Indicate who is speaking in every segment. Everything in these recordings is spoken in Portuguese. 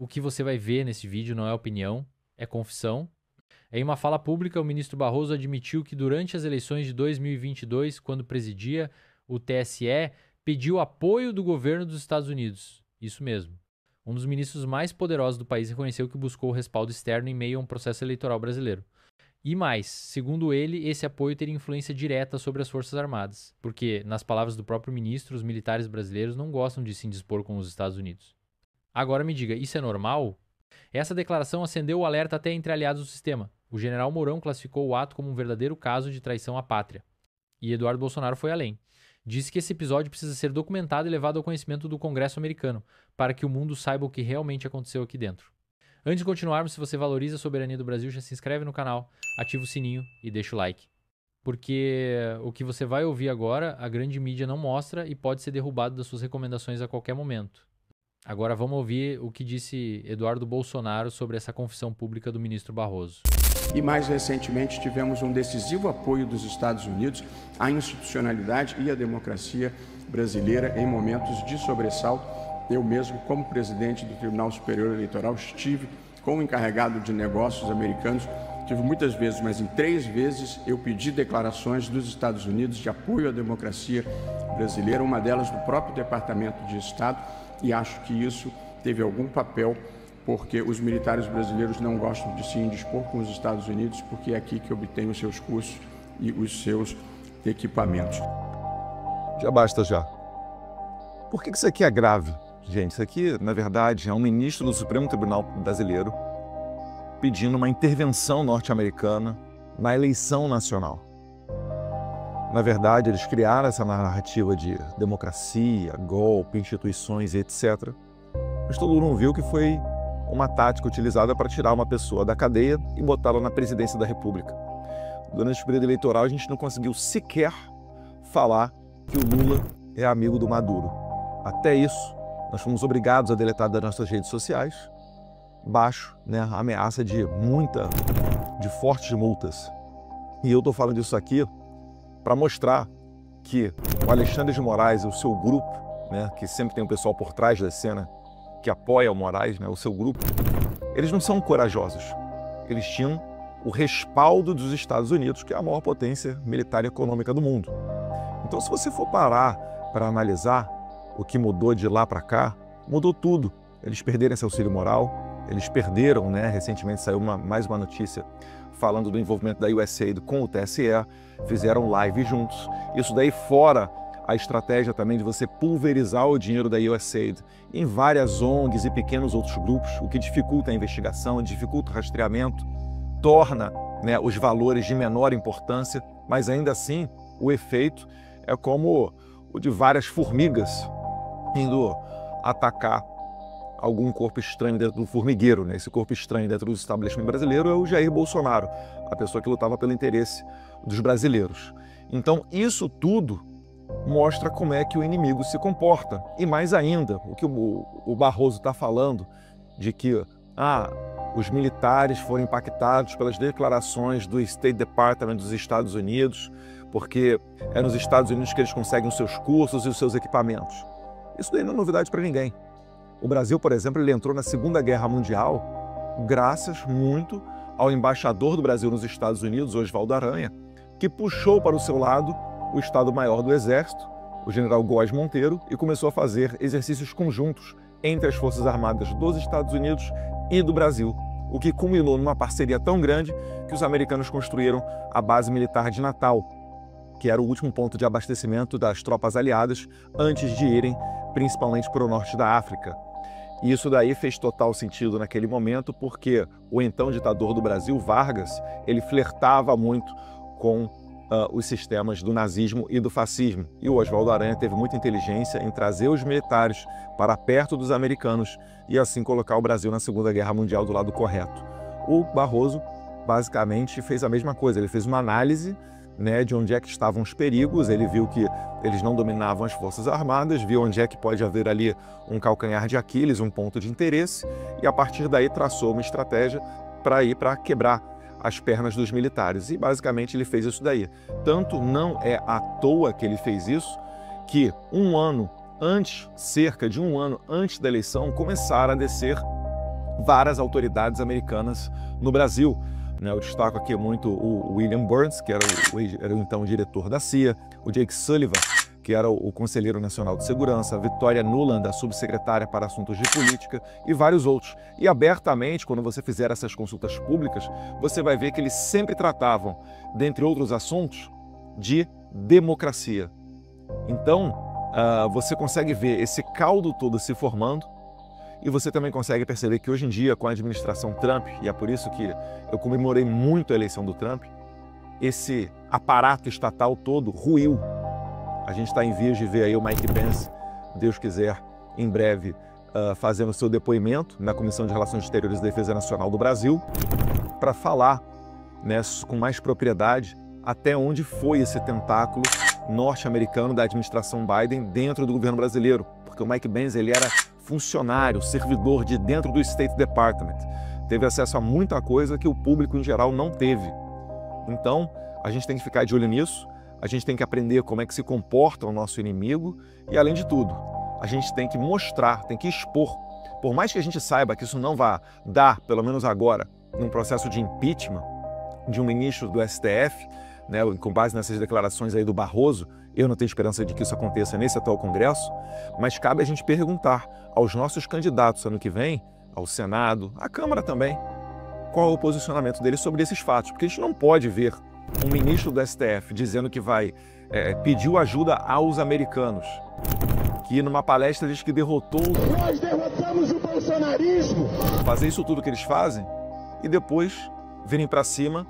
Speaker 1: O que você vai ver nesse vídeo não é opinião, é confissão. Em uma fala pública, o ministro Barroso admitiu que durante as eleições de 2022, quando presidia o TSE, pediu apoio do governo dos Estados Unidos. Isso mesmo. Um dos ministros mais poderosos do país reconheceu que buscou o respaldo externo em meio a um processo eleitoral brasileiro. E mais, segundo ele, esse apoio teria influência direta sobre as Forças Armadas, porque, nas palavras do próprio ministro, os militares brasileiros não gostam de se indispor com os Estados Unidos. Agora me diga, isso é normal? Essa declaração acendeu o alerta até entre aliados do sistema. O general Mourão classificou o ato como um verdadeiro caso de traição à pátria. E Eduardo Bolsonaro foi além. Disse que esse episódio precisa ser documentado e levado ao conhecimento do Congresso americano, para que o mundo saiba o que realmente aconteceu aqui dentro. Antes de continuarmos, se você valoriza a soberania do Brasil, já se inscreve no canal, ativa o sininho e deixa o like. Porque o que você vai ouvir agora, a grande mídia não mostra e pode ser derrubado das suas recomendações a qualquer momento. Agora vamos ouvir o que disse Eduardo Bolsonaro sobre essa confissão pública do ministro Barroso.
Speaker 2: E mais recentemente tivemos um decisivo apoio dos Estados Unidos à institucionalidade e à democracia brasileira em momentos de sobressalto. Eu mesmo, como presidente do Tribunal Superior Eleitoral, estive com o encarregado de negócios americanos, tive muitas vezes, mas em 3 vezes eu pedi declarações dos Estados Unidos de apoio à democracia brasileira, uma delas do próprio Departamento de Estado, e acho que isso teve algum papel, porque os militares brasileiros não gostam de se indispor com os Estados Unidos, porque é aqui que obtêm os seus cursos e os seus equipamentos.
Speaker 3: Já basta já. Por que isso aqui é grave? Gente, isso aqui, na verdade, é um ministro do Supremo Tribunal Brasileiro pedindo uma intervenção norte-americana na eleição nacional. Na verdade, eles criaram essa narrativa de democracia, golpe, instituições e etc. Mas todo mundo viu que foi uma tática utilizada para tirar uma pessoa da cadeia e botá-la na presidência da República. Durante o período eleitoral, a gente não conseguiu sequer falar que o Lula é amigo do Maduro. Até isso, nós fomos obrigados a deletar das nossas redes sociais, baixo, a ameaça de fortes multas. E eu estou falando disso aqui para mostrar que o Alexandre de Moraes e o seu grupo, que sempre tem um pessoal por trás da cena que apoia o Moraes, o seu grupo, eles não são corajosos. Eles tinham o respaldo dos Estados Unidos, que é a maior potência militar e econômica do mundo. Então, se você for parar para analisar o que mudou de lá para cá, mudou tudo. Eles perderam esse auxílio moral, eles perderam, recentemente saiu mais uma notícia falando do envolvimento da USAID com o TSE, fizeram live juntos. Isso daí fora a estratégia também de você pulverizar o dinheiro da USAID em várias ONGs e pequenos outros grupos, o que dificulta a investigação, dificulta o rastreamento, torna os valores de menor importância, mas ainda assim o efeito é como o de várias formigas indo atacar algum corpo estranho dentro do formigueiro. Esse corpo estranho dentro do estabelecimento brasileiro é o Jair Bolsonaro, a pessoa que lutava pelo interesse dos brasileiros. Então, isso tudo mostra como é que o inimigo se comporta. E mais ainda, o que o Barroso está falando, de que os militares foram impactados pelas declarações do State Department dos Estados Unidos, porque é nos Estados Unidos que eles conseguem os seus cursos e os seus equipamentos. Isso daí não é novidade para ninguém. O Brasil, por exemplo, ele entrou na Segunda Guerra Mundial graças muito ao embaixador do Brasil nos Estados Unidos, Oswaldo Aranha, que puxou para o seu lado o Estado-Maior do Exército, o general Góes Monteiro, e começou a fazer exercícios conjuntos entre as Forças Armadas dos Estados Unidos e do Brasil, o que culminou numa parceria tão grande que os americanos construíram a base militar de Natal, que era o último ponto de abastecimento das tropas aliadas antes de irem principalmente para o norte da África. E isso daí fez total sentido naquele momento, porque o então ditador do Brasil, Vargas, ele flertava muito com os sistemas do nazismo e do fascismo. E o Oswaldo Aranha teve muita inteligência em trazer os militares para perto dos americanos e assim colocar o Brasil na Segunda Guerra Mundial do lado correto. O Barroso basicamente fez a mesma coisa, ele fez uma análise de onde é que estavam os perigos, ele viu que eles não dominavam as Forças Armadas, viu onde é que pode haver ali um calcanhar de Aquiles, um ponto de interesse, e a partir daí traçou uma estratégia para quebrar as pernas dos militares. E basicamente ele fez isso daí. Tanto não é à toa que ele fez isso, que cerca de um ano antes da eleição, começaram a descer várias autoridades americanas no Brasil. Eu destaco aqui muito o William Burns, que era o então diretor da CIA, o Jake Sullivan, que era o Conselheiro Nacional de Segurança, a Victoria Nuland, a subsecretária para assuntos de política, e vários outros. E abertamente, quando você fizer essas consultas públicas, você vai ver que eles sempre tratavam, dentre outros assuntos, de democracia. Então, você consegue ver esse caldo todo se formando, e você também consegue perceber que hoje em dia, com a administração Trump, e é por isso que eu comemorei muito a eleição do Trump, esse aparato estatal todo ruiu. A gente está em vias de ver aí o Mike Pence, Deus quiser, em breve, fazendo seu depoimento na Comissão de Relações Exteriores e Defesa Nacional do Brasil, para falar, né, com mais propriedade até onde foi esse tentáculo norte-americano da administração Biden dentro do governo brasileiro. Porque o Mike Pence, ele era funcionário, servidor de dentro do State Department. Teve acesso a muita coisa que o público em geral não teve. Então, a gente tem que ficar de olho nisso, a gente tem que aprender como é que se comporta o nosso inimigo e, além de tudo, a gente tem que mostrar, tem que expor. Por mais que a gente saiba que isso não vai dar, pelo menos agora, num processo de impeachment de um ministro do STF, né, com base nessas declarações aí do Barroso, eu não tenho esperança de que isso aconteça nesse atual Congresso, mas cabe a gente perguntar aos nossos candidatos ano que vem, ao Senado, à Câmara também, qual é o posicionamento deles sobre esses fatos, porque a gente não pode ver um ministro do STF dizendo que vai pediu ajuda aos americanos, que numa palestra diz que derrotou...
Speaker 4: Nós derrotamos o bolsonarismo!
Speaker 3: Fazer isso tudo que eles fazem e depois virem para cima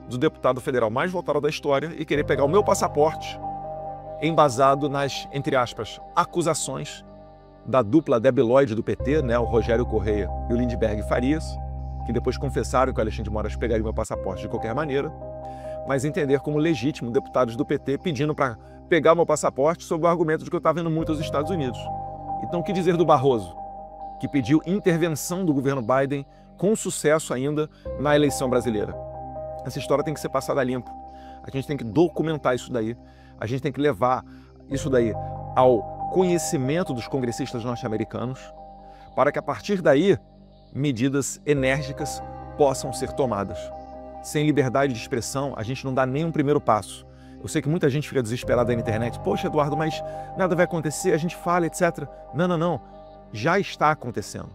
Speaker 3: do deputado federal mais votado da história e querer pegar o meu passaporte embasado nas, entre aspas, acusações da dupla debilóide do PT, né, o Rogério Correia e o Lindbergh Farias, que depois confessaram que o Alexandre de Moraes pegaria o meu passaporte de qualquer maneira, mas entender como legítimo deputados do PT pedindo para pegar o meu passaporte sob o argumento de que eu estava indo muito aos Estados Unidos. Então, o que dizer do Barroso, que pediu intervenção do governo Biden com sucesso ainda na eleição brasileira? Essa história tem que ser passada a limpo. A gente tem que documentar isso daí. A gente tem que levar isso daí ao conhecimento dos congressistas norte-americanos para que, a partir daí, medidas enérgicas possam ser tomadas. Sem liberdade de expressão, a gente não dá nem um primeiro passo. Eu sei que muita gente fica desesperada na internet. Poxa, Eduardo, mas nada vai acontecer, a gente fala, etc. Não, não, não. Já está acontecendo.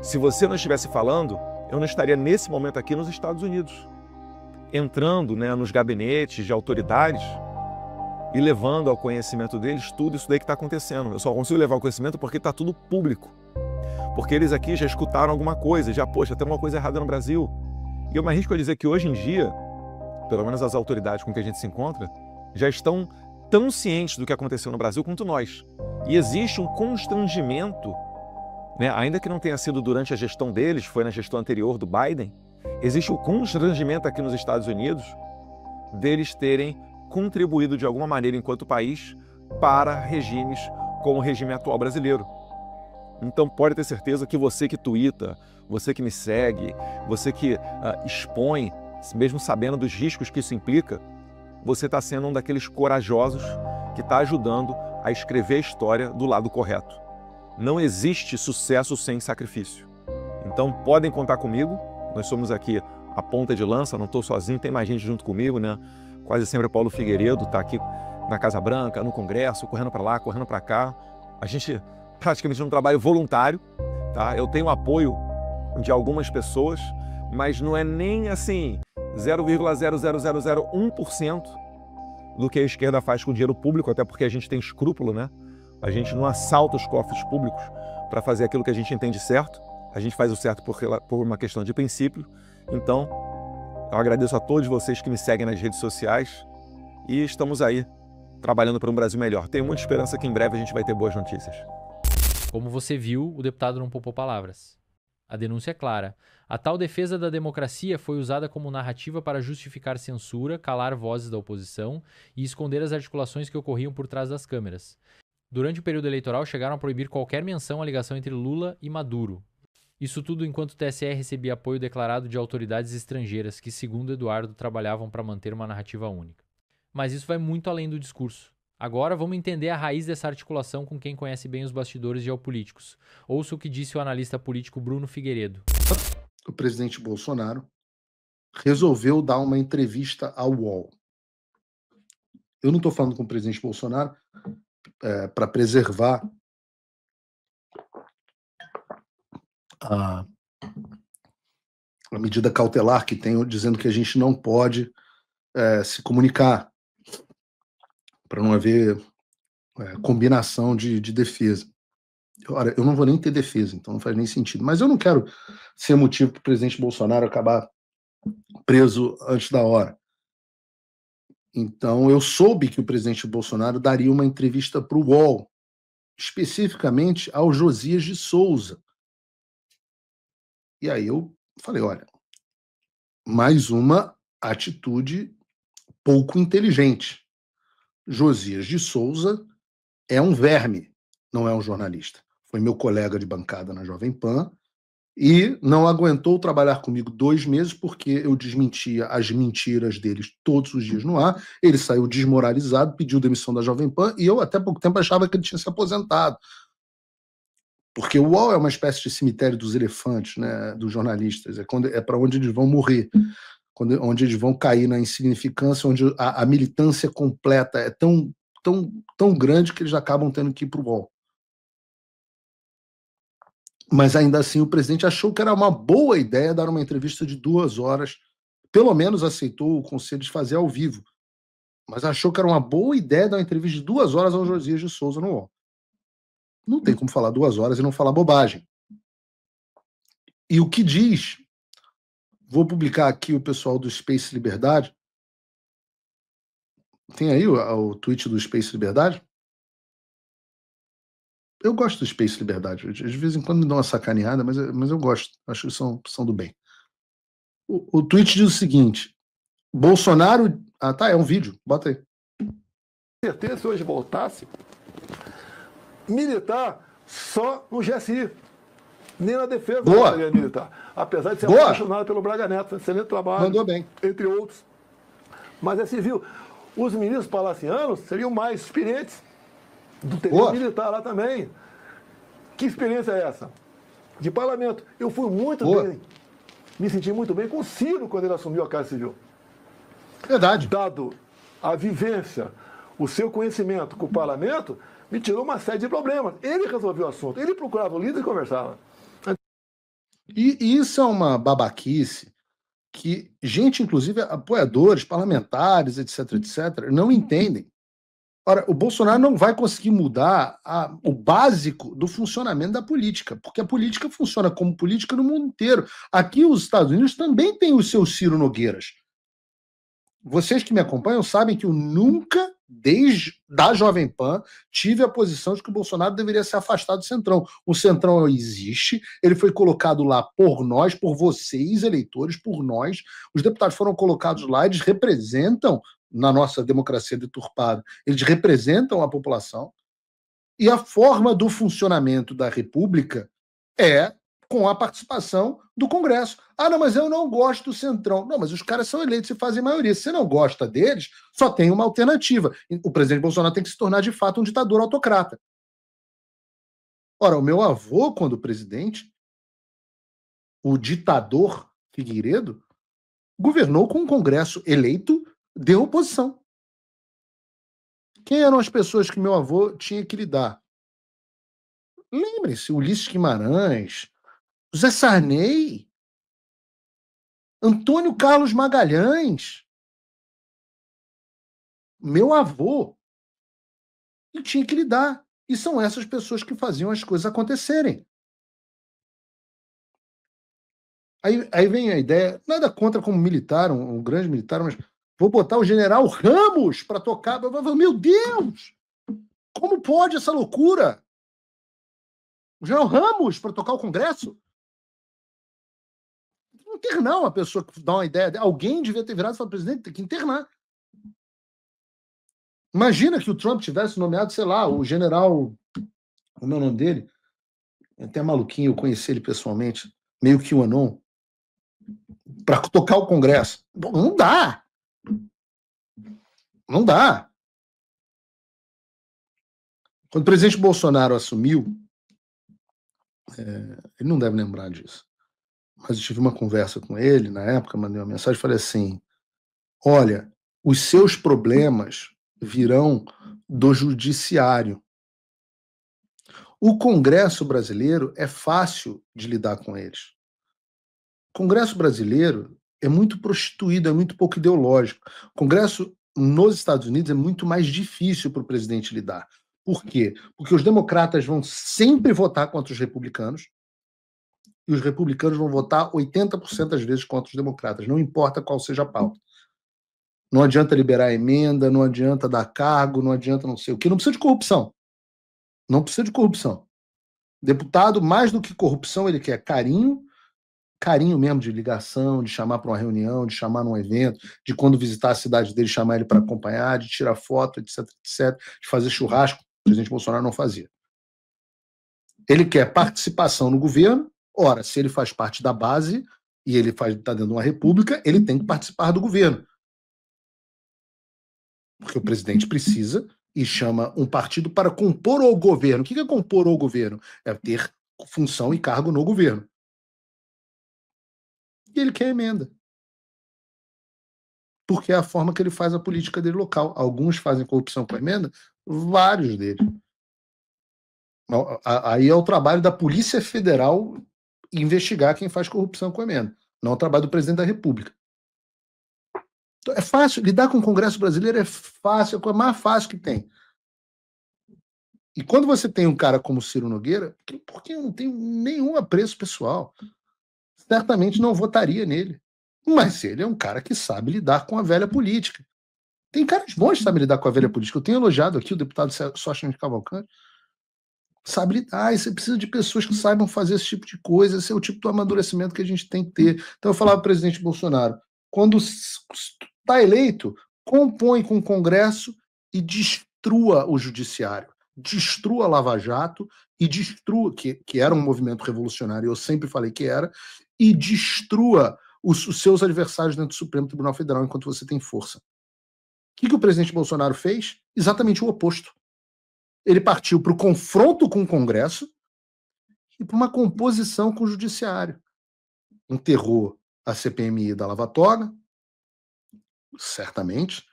Speaker 3: Se você não estivesse falando, eu não estaria nesse momento aqui nos Estados Unidos, entrando, né, nos gabinetes de autoridades e levando ao conhecimento deles tudo isso daí que está acontecendo. Eu só consigo levar ao conhecimento porque está tudo público. Porque eles aqui já escutaram alguma coisa, já, poxa, tem uma coisa errada no Brasil. E eu me arrisco a dizer que hoje em dia, pelo menos as autoridades com que a gente se encontra, já estão tão cientes do que aconteceu no Brasil quanto nós. E existe um constrangimento, né, ainda que não tenha sido durante a gestão deles, foi na gestão anterior do Biden, existe o constrangimento aqui nos Estados Unidos deles terem contribuído de alguma maneira enquanto país para regimes como o regime atual brasileiro. Então pode ter certeza que você que tuita, você que me segue, você que expõe, mesmo sabendo dos riscos que isso implica, você está sendo um daqueles corajosos que está ajudando a escrever a história do lado correto. Não existe sucesso sem sacrifício. Então podem contar comigo, nós somos aqui a ponta de lança, não estou sozinho, tem mais gente junto comigo, né? Quase sempre o Paulo Figueiredo está aqui na Casa Branca, no Congresso, correndo para lá, correndo para cá. A gente praticamente um trabalho voluntário, tá? Eu tenho apoio de algumas pessoas, mas não é nem assim 0,00001% do que a esquerda faz com dinheiro público, até porque a gente tem escrúpulo, né? A gente não assalta os cofres públicos para fazer aquilo que a gente entende certo. A gente faz o certo por uma questão de princípio. Então, eu agradeço a todos vocês que me seguem nas redes sociais e estamos aí trabalhando para um Brasil melhor. Tenho muita esperança que em breve a gente vai ter boas notícias.
Speaker 1: Como você viu, o deputado não poupou palavras. A denúncia é clara. A tal defesa da democracia foi usada como narrativa para justificar censura, calar vozes da oposição e esconder as articulações que ocorriam por trás das câmeras. Durante o período eleitoral, chegaram a proibir qualquer menção à ligação entre Lula e Maduro. Isso tudo enquanto o TSE recebia apoio declarado de autoridades estrangeiras que, segundo Eduardo, trabalhavam para manter uma narrativa única. Mas isso vai muito além do discurso. Agora vamos entender a raiz dessa articulação com quem conhece bem os bastidores geopolíticos. Ouça o que disse o analista político Bruno Figueiredo.
Speaker 5: O presidente Bolsonaro resolveu dar uma entrevista ao UOL. Eu não estou falando com o presidente Bolsonaro para preservar a medida cautelar que tem, dizendo que a gente não pode se comunicar, para não haver combinação de defesa. Ora, eu não vou nem ter defesa, então não faz nem sentido. Mas eu não quero ser motivo para o presidente Bolsonaro acabar preso antes da hora. Então, eu soube que o presidente Bolsonaro daria uma entrevista para o UOL, especificamente ao Josias de Souza. E aí eu falei, olha, mais uma atitude pouco inteligente. Josias de Souza é um verme, não é um jornalista. Foi meu colega de bancada na Jovem Pan e não aguentou trabalhar comigo 2 meses porque eu desmentia as mentiras deles todos os dias no ar. Ele saiu desmoralizado, pediu demissão da Jovem Pan e eu até pouco tempo achava que ele tinha se aposentado. Porque o UOL é uma espécie de cemitério dos elefantes, né, dos jornalistas. É para onde eles vão morrer, onde eles vão cair na insignificância, onde a militância completa é tão grande que eles acabam tendo que ir para o UOL. Mas ainda assim o presidente achou que era uma boa ideia dar uma entrevista de 2 horas, pelo menos aceitou o conselho de fazer ao vivo, mas achou que era uma boa ideia dar uma entrevista de 2 horas ao Josias de Souza no UOL. Não tem como falar 2 horas e não falar bobagem. E o que diz, vou publicar aqui o pessoal do Space Liberdade, tem aí o tweet do Space Liberdade? Eu gosto do Space Liberdade. De vez em quando me dão uma sacaneada, mas eu gosto. Acho que são do bem. O tweet diz o seguinte: Bolsonaro... Ah, tá, é um vídeo. Bota aí.
Speaker 6: Certeza, se hoje voltasse, militar só no GSI. Nem na defesa da Secretaria Militar. Apesar de ser apaixonado pelo Braga Neto. Excelente trabalho.
Speaker 5: Mandou bem.
Speaker 6: Entre outros. Mas é civil. Os ministros palacianos seriam mais experientes. Do militar lá também. Que experiência é essa? De parlamento. Eu fui muito bem. Me senti muito bem com o Ciro quando ele assumiu a Casa Civil.
Speaker 5: Verdade.
Speaker 6: Dado a vivência, o seu conhecimento com o parlamento, me tirou uma série de problemas. Ele resolveu o assunto. Ele procurava o líder e conversava.
Speaker 5: E isso é uma babaquice que gente, inclusive apoiadores, parlamentares, etc., não entendem. Ora, o Bolsonaro não vai conseguir mudar o básico do funcionamento da política, porque a política funciona como política no mundo inteiro. Aqui, os Estados Unidos também tem os seus Ciro Nogueiras. Vocês que me acompanham sabem que eu nunca, desde da Jovem Pan, tive a posição de que o Bolsonaro deveria se afastar do Centrão. O Centrão existe, ele foi colocado lá por nós, por vocês, eleitores, por nós. Os deputados foram colocados lá, eles representam, na nossa democracia deturpada, eles representam a população, e a forma do funcionamento da República é com a participação do Congresso. Ah, não, mas eu não gosto do Centrão. Não, mas os caras são eleitos e fazem maioria. Se você não gosta deles, só tem uma alternativa. O presidente Bolsonaro tem que se tornar, de fato, um ditador autocrata. Ora, o meu avô, quando presidente, o ditador Figueiredo, governou com um Congresso eleito de oposição. Quem eram as pessoas que meu avô tinha que lidar? Lembrem-se, Ulisses Guimarães, José Sarney, Antônio Carlos Magalhães. Meu avô, ele tinha que lidar. E são essas pessoas que faziam as coisas acontecerem. Aí vem a ideia, nada contra como militar, um grande militar, mas vou botar o general Ramos para tocar. Meu Deus! Como pode essa loucura? O general Ramos para tocar o Congresso? Internar uma pessoa que dá uma ideia. Alguém devia ter virado e falado, presidente, tem que internar. Imagina que o Trump tivesse nomeado, sei lá, o general... Como é o nome dele? É até maluquinho, eu conheci ele pessoalmente. Meio que o Anon. Para tocar o Congresso. Não dá. Não dá. Quando o presidente Bolsonaro assumiu, ele não deve lembrar disso, mas eu tive uma conversa com ele, na época, mandei uma mensagem e falei assim, olha, os seus problemas virão do judiciário. O Congresso brasileiro é fácil de lidar com eles. O Congresso brasileiro é muito prostituído, é muito pouco ideológico. O Congresso nos Estados Unidos é muito mais difícil para o presidente lidar. Por quê? Porque os democratas vão sempre votar contra os republicanos e os republicanos vão votar 80% das vezes contra os democratas, não importa qual seja a pauta. Não adianta liberar emenda, não adianta dar cargo, não adianta não sei o quê. Não precisa de corrupção. Não precisa de corrupção. Deputado, mais do que corrupção, ele quer carinho mesmo de ligação, de chamar para uma reunião, de chamar num evento, de quando visitar a cidade dele, chamar ele para acompanhar, de tirar foto, etc, etc, de fazer churrasco. O presidente Bolsonaro não fazia. Ele quer participação no governo. Ora, se ele faz parte da base e ele está dentro de uma república, ele tem que participar do governo. Porque o presidente precisa e chama um partido para compor o governo. O que é compor o governo? É ter função e cargo no governo. E ele quer emenda. Porque é a forma que ele faz a política dele local. Alguns fazem corrupção com emenda, vários deles. Aí é o trabalho da Polícia Federal investigar quem faz corrupção com emenda. Não é o trabalho do presidente da República. Então, é fácil. Lidar com o Congresso brasileiro é fácil, é a coisa mais fácil que tem. E quando você tem um cara como Ciro Nogueira, porque eu não tenho nenhum apreço pessoal, certamente não votaria nele. Mas ele é um cara que sabe lidar com a velha política. Tem caras bons que sabem lidar com a velha política. Eu tenho elogiado aqui o deputado Sócio de Cavalcante. Sabe lidar, e você precisa de pessoas que saibam fazer esse tipo de coisa. Esse é o tipo de amadurecimento que a gente tem que ter. Então eu falava para o presidente Bolsonaro, quando está eleito, compõe com o Congresso e destrua o judiciário. Destrua a Lava Jato e destrua, que era um movimento revolucionário, eu sempre falei que era, e destrua os seus adversários dentro do Supremo Tribunal Federal enquanto você tem força. O que o presidente Bolsonaro fez? Exatamente o oposto. Ele partiu para o confronto com o Congresso e para uma composição com o Judiciário. Enterrou a CPMI da Lava Toga, certamente,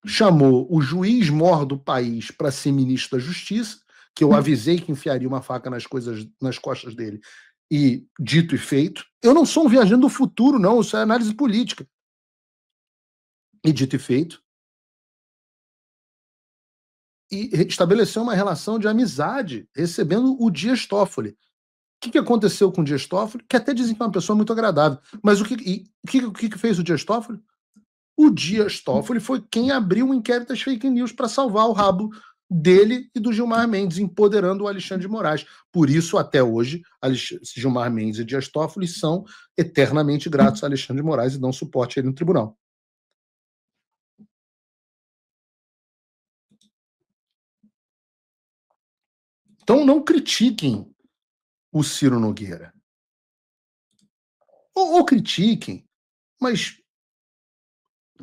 Speaker 5: chamou o juiz-mor do país para ser ministro da Justiça, que eu avisei que enfiaria uma faca nas costas dele, e dito e feito. Eu não sou um viajante do futuro, não, isso é análise política. E dito e feito. E estabeleceu uma relação de amizade, recebendo o Dias Toffoli. O que aconteceu com o Dias Toffoli? Que até dizem que é uma pessoa muito agradável. Mas o que fez o Dias Toffoli? O Dias Toffoli foi quem abriu um inquérito às fake news para salvar o rabo dele e do Gilmar Mendes, empoderando o Alexandre de Moraes. Por isso, até hoje, Gilmar Mendes e Dias Toffoli são eternamente gratos a Alexandre de Moraes e dão suporte a ele no tribunal. Então não critiquem o Ciro Nogueira. Ou critiquem, mas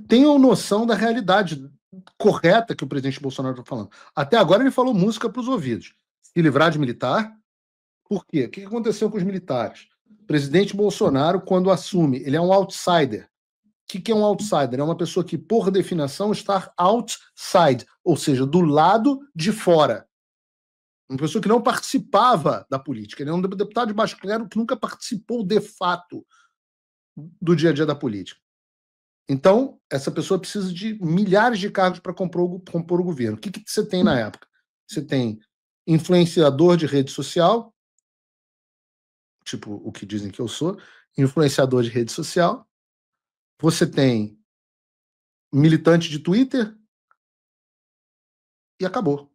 Speaker 5: tenham noção da realidade correta que o presidente Bolsonaro está falando. Até agora ele falou música para os ouvidos. Se livrar de militar. Por quê? O que aconteceu com os militares? O presidente Bolsonaro, quando assume, ele é um outsider. O que é um outsider? É uma pessoa que, por definição, está outside, ou seja, do lado de fora. Uma pessoa que não participava da política. Ele é um deputado de baixo clero que nunca participou de fato do dia a dia da política. Então, essa pessoa precisa de milhares de cargos para compor o governo. O que você tem na época? Você tem influenciador de rede social, tipo o que dizem que eu sou, influenciador de rede social. Você tem militante de Twitter e acabou.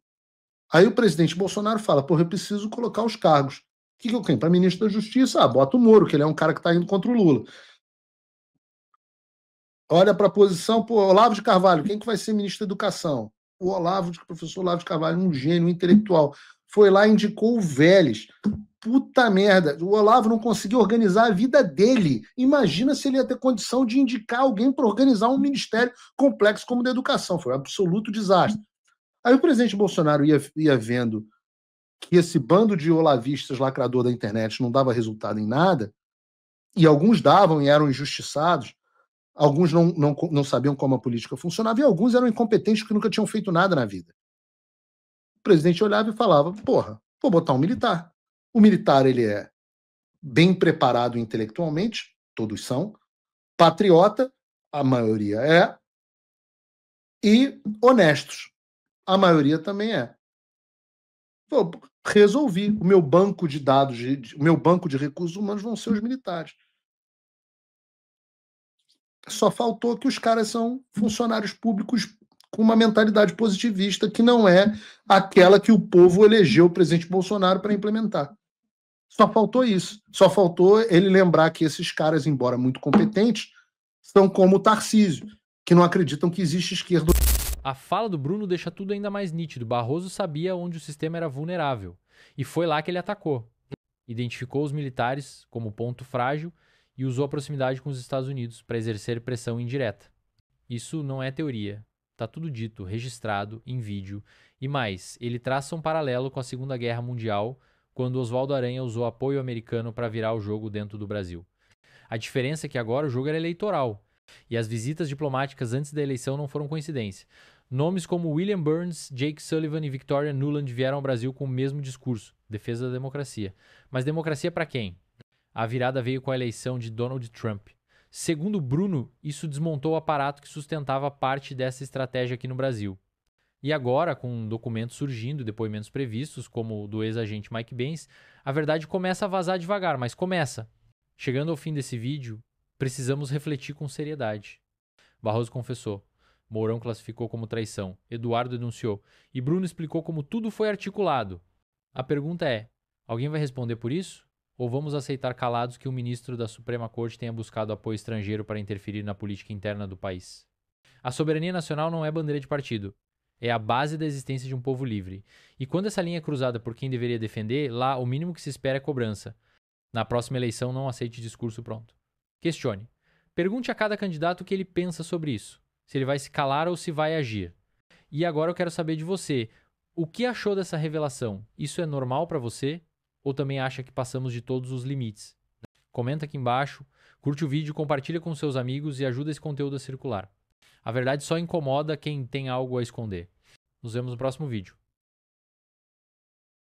Speaker 5: Aí o presidente Bolsonaro fala, porra, eu preciso colocar os cargos. O que eu tenho? Para ministro da Justiça, bota o Moro, que ele é um cara que está indo contra o Lula. Olha para a posição, Olavo de Carvalho, quem que vai ser ministro da Educação? O professor Olavo de Carvalho, um gênio intelectual. Foi lá e indicou o Vélez. Puta merda, o Olavo não conseguiu organizar a vida dele. Imagina se ele ia ter condição de indicar alguém para organizar um ministério complexo como o da Educação. Foi um absoluto desastre. Aí o presidente Bolsonaro ia vendo que esse bando de olavistas lacrador da internet não dava resultado em nada, e alguns davam e eram injustiçados, alguns não sabiam como a política funcionava, e alguns eram incompetentes que nunca tinham feito nada na vida. O presidente olhava e falava, porra, vou botar um militar. O militar, ele é bem preparado intelectualmente, todos são, patriota, a maioria é, e honestos, a maioria também é. Pô, resolvi. O meu banco de dados, o meu banco de recursos humanos vão ser os militares. Só faltou que os caras são funcionários públicos com uma mentalidade positivista que não é aquela que o povo elegeu o presidente Bolsonaro para implementar. Só faltou isso. Só faltou ele lembrar que esses caras, embora muito competentes, são como o Tarcísio, que não acreditam que existe esquerda.
Speaker 1: A fala do Bruno deixa tudo ainda mais nítido. Barroso sabia onde o sistema era vulnerável. E foi lá que ele atacou. Identificou os militares como ponto frágil e usou a proximidade com os Estados Unidos para exercer pressão indireta. Isso não é teoria. Está tudo dito, registrado, em vídeo. E mais, ele traça um paralelo com a Segunda Guerra Mundial, quando Oswaldo Aranha usou apoio americano para virar o jogo dentro do Brasil. A diferença é que agora o jogo era eleitoral. E as visitas diplomáticas antes da eleição não foram coincidência. Nomes como William Burns, Jake Sullivan e Victoria Nuland vieram ao Brasil com o mesmo discurso, defesa da democracia. Mas democracia para quem? A virada veio com a eleição de Donald Trump. Segundo Bruno, isso desmontou o aparato que sustentava parte dessa estratégia aqui no Brasil. E agora, com documentos surgindo, depoimentos previstos, como o do ex-agente Mike Benz, a verdade começa a vazar devagar, mas começa. Chegando ao fim desse vídeo, precisamos refletir com seriedade. Barroso confessou. Mourão classificou como traição. Eduardo denunciou. E Bruno explicou como tudo foi articulado. A pergunta é, alguém vai responder por isso? Ou vamos aceitar calados que o ministro da Suprema Corte tenha buscado apoio estrangeiro para interferir na política interna do país? A soberania nacional não é bandeira de partido. É a base da existência de um povo livre. E quando essa linha é cruzada por quem deveria defender, lá o mínimo que se espera é cobrança. Na próxima eleição, não aceite discurso pronto. Questione. Pergunte a cada candidato o que ele pensa sobre isso. Se ele vai se calar ou se vai agir. E agora eu quero saber de você. O que achou dessa revelação? Isso é normal para você? Ou também acha que passamos de todos os limites? Comenta aqui embaixo, curte o vídeo, compartilha com seus amigos e ajuda esse conteúdo a circular. A verdade só incomoda quem tem algo a esconder. Nos vemos no próximo vídeo.